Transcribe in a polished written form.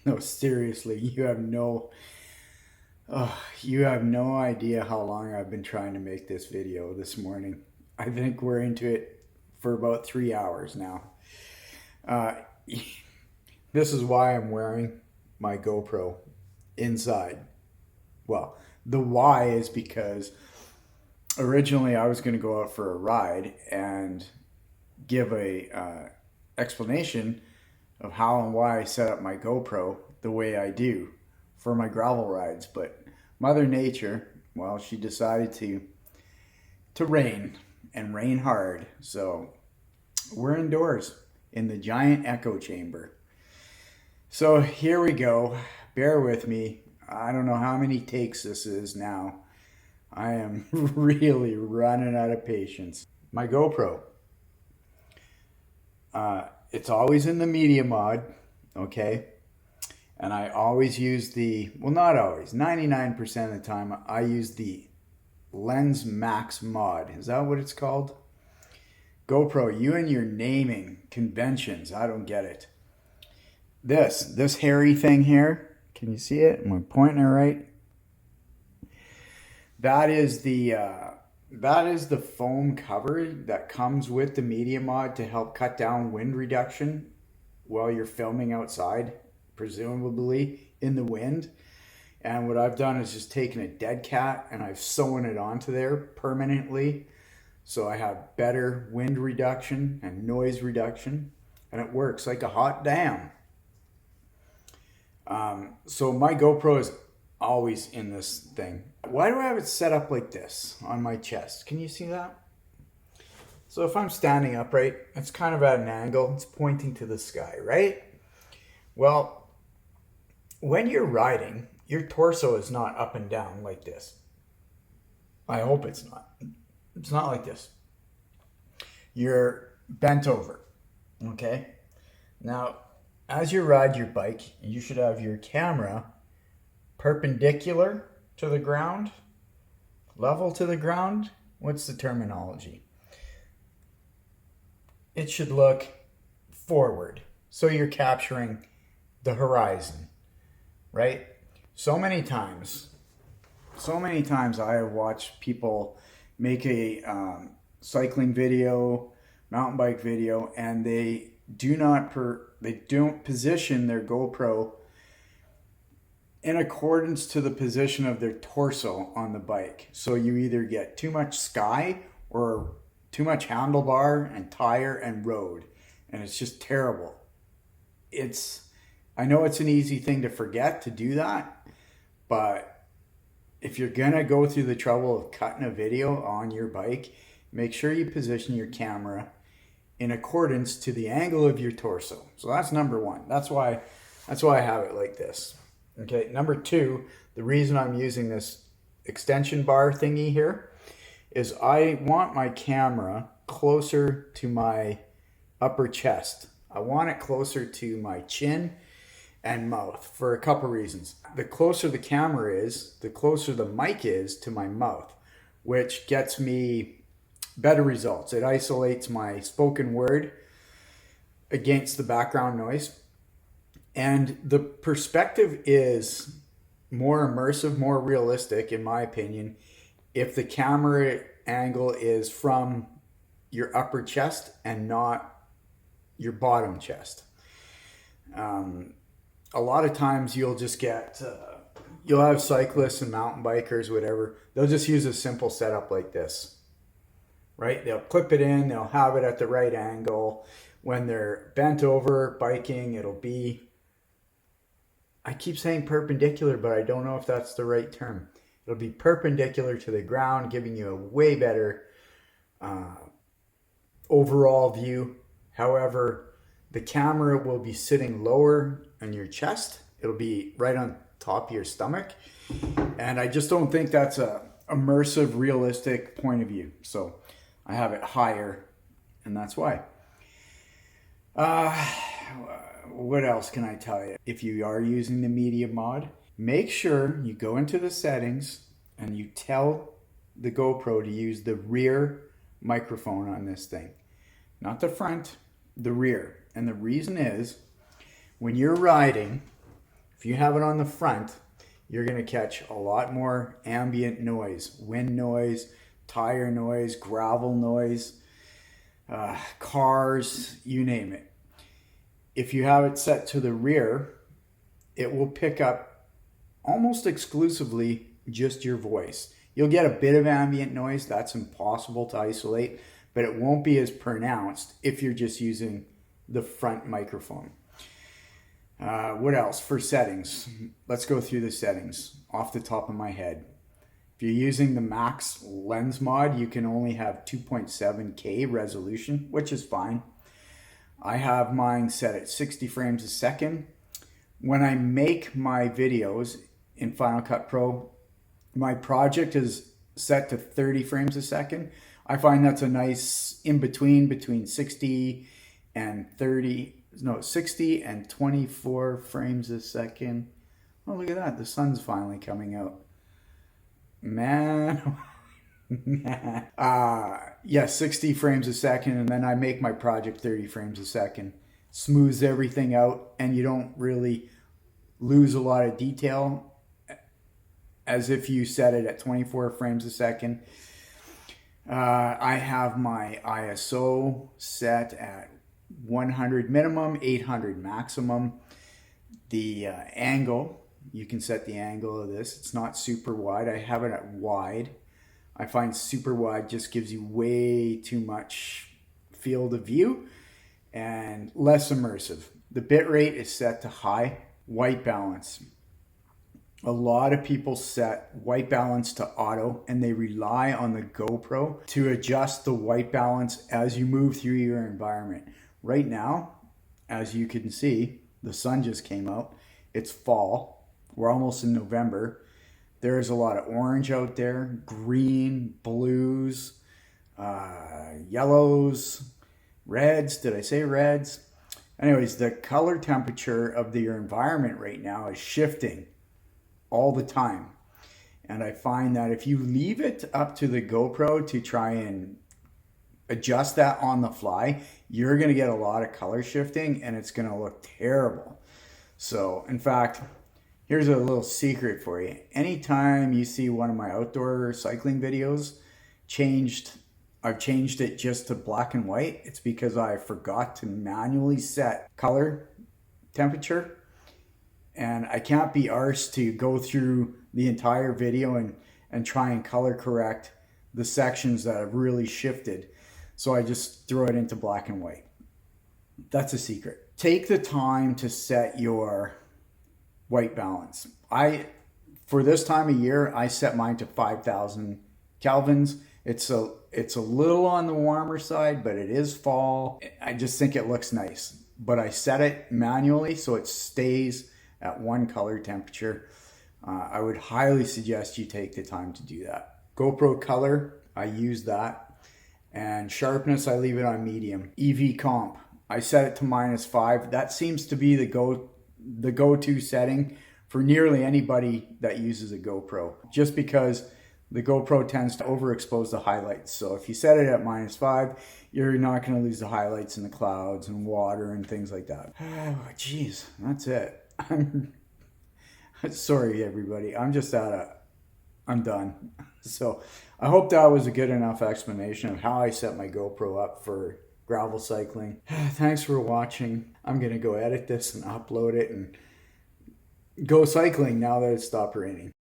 No, seriously, you have no idea how long I've been trying to make this video this morning. I think we're into it for about 3 hours now. Uh, this is why I'm wearing my GoPro inside. Well, the why is because originally I was going to go out for a ride and give a explanation of how and why I set up my GoPro the way I do for my gravel rides. But Mother Nature, well, she decided to rain and rain hard. So we're indoors in the giant echo chamber. So here we go. Bear with me. I don't know how many takes this is now. I am really running out of patience. My GoPro. It's always in the media mod, okay? And I always use well, not always, 99% of the time, I use the Lens Max mod. Is that what it's called? GoPro, you and your naming conventions, I don't get it. This hairy thing here, can you see it? Am I pointing it right? That is the foam cover that comes with the media mod to help cut down wind reduction while you're filming outside, presumably in the wind. And what I've done is just taken a dead cat and I've sewn it onto there permanently. So I have better wind reduction and noise reduction, and it works like a hot damn. So my GoPro is always in this thing. Why do I have it set up like this on my chest? Can you see that? So if I'm standing upright, it's kind of at an angle. It's pointing to the sky, right? Well, when you're riding, your torso is not up and down like this. I hope it's not. It's not like this. You're bent over, okay? Now, as you ride your bike, you should have your camera perpendicular to the ground, level to the ground. What's the terminology? It should look forward. So you're capturing the horizon, right? So many times I have watched people make a cycling video, mountain bike video, and they don't position their GoPro in accordance to the position of their torso on the bike. So you either get too much sky or too much handlebar and tire and road, and it's just terrible. I know it's an easy thing to forget to do that, but if you're gonna go through the trouble of cutting a video on your bike, make sure you position your camera in accordance to the angle of your torso. So that's number one. That's why I have it like this. Okay, number two, the reason I'm using this extension bar thingy here is I want my camera closer to my upper chest. I want it closer to my chin and mouth for a couple reasons. The closer the camera is, the closer the mic is to my mouth, which gets me better results. It isolates my spoken word against the background noise. And the perspective is more immersive, more realistic, in my opinion, if the camera angle is from your upper chest and not your bottom chest. A lot of times you'll have cyclists and mountain bikers, whatever, they'll just use a simple setup like this. Right? They'll clip it in, they'll have it at the right angle. When they're bent over biking, I keep saying perpendicular, but I don't know if that's the right term. It'll be perpendicular to the ground, giving you a way better overall view. However, the camera will be sitting lower on your chest. It'll be right on top of your stomach. And I just don't think that's a immersive, realistic point of view. So I have it higher, and that's why. What else can I tell you? If you are using the media mod, make sure you go into the settings and you tell the GoPro to use the rear microphone on this thing. Not the front, the rear. And the reason is, when you're riding, If you have it on the front, you're going to catch a lot more ambient noise, wind noise, tire noise, gravel noise, cars, you name it. If you have it set to the rear, it will pick up almost exclusively just your voice. You'll get a bit of ambient noise, that's impossible to isolate, but it won't be as pronounced if you're just using the front microphone. What else for settings? Let's go through the settings off the top of my head. If you're using the max lens mod, you can only have 2.7K resolution, which is fine. I have mine set at 60 frames a second. When I make my videos in Final Cut Pro, my project is set to 30 frames a second. I find that's a nice between 60 and 24 frames a second. Oh, look at that. The sun's finally coming out. Man. Yeah, 60 frames a second, and then I make my project 30 frames a second. Smooths everything out, and you don't really lose a lot of detail as if you set it at 24 frames a second. I have my ISO set at 100 minimum, 800 maximum. The angle, you can set the angle of this. It's not super wide. I have it at wide. I find super wide just gives you way too much field of view and less immersive. The bit rate is set to high. White balance. A lot of people set white balance to auto, and they rely on the GoPro to adjust the white balance as you move through your environment. Right now, as you can see, the sun just came out. It's fall. We're almost in November. There's a lot of orange out there, green, blues, yellows, reds. Did I say reds? Anyways, the color temperature of your environment right now is shifting all the time. And I find that if you leave it up to the GoPro to try and adjust that on the fly, you're going to get a lot of color shifting and it's going to look terrible. So, in fact, here's a little secret for you. Anytime you see one of my outdoor cycling videos I've changed it just to black and white, it's because I forgot to manually set color temperature. And I can't be arsed to go through the entire video and try and color correct the sections that have really shifted. So I just throw it into black and white. That's a secret. Take the time to set your white balance. For this time of year, I set mine to 5,000 kelvins. It's a little on the warmer side, but it is fall. I just think it looks nice. But I set it manually so it stays at one color temperature. I would highly suggest you take the time to do that. GoPro color, I use that. And sharpness, I leave it on medium. EV comp, I set it to -5. That seems to be the go-to setting for nearly anybody that uses a GoPro, just because the GoPro tends to overexpose the highlights. So if you set it at -5, you're not going to lose the highlights in the clouds and water and things like that. Oh, geez, that's it. Sorry, everybody. I'm done. So I hope that was a good enough explanation of how I set my GoPro up for gravel cycling. Thanks for watching. I'm going to go edit this and upload it and go cycling now that it's stopped raining.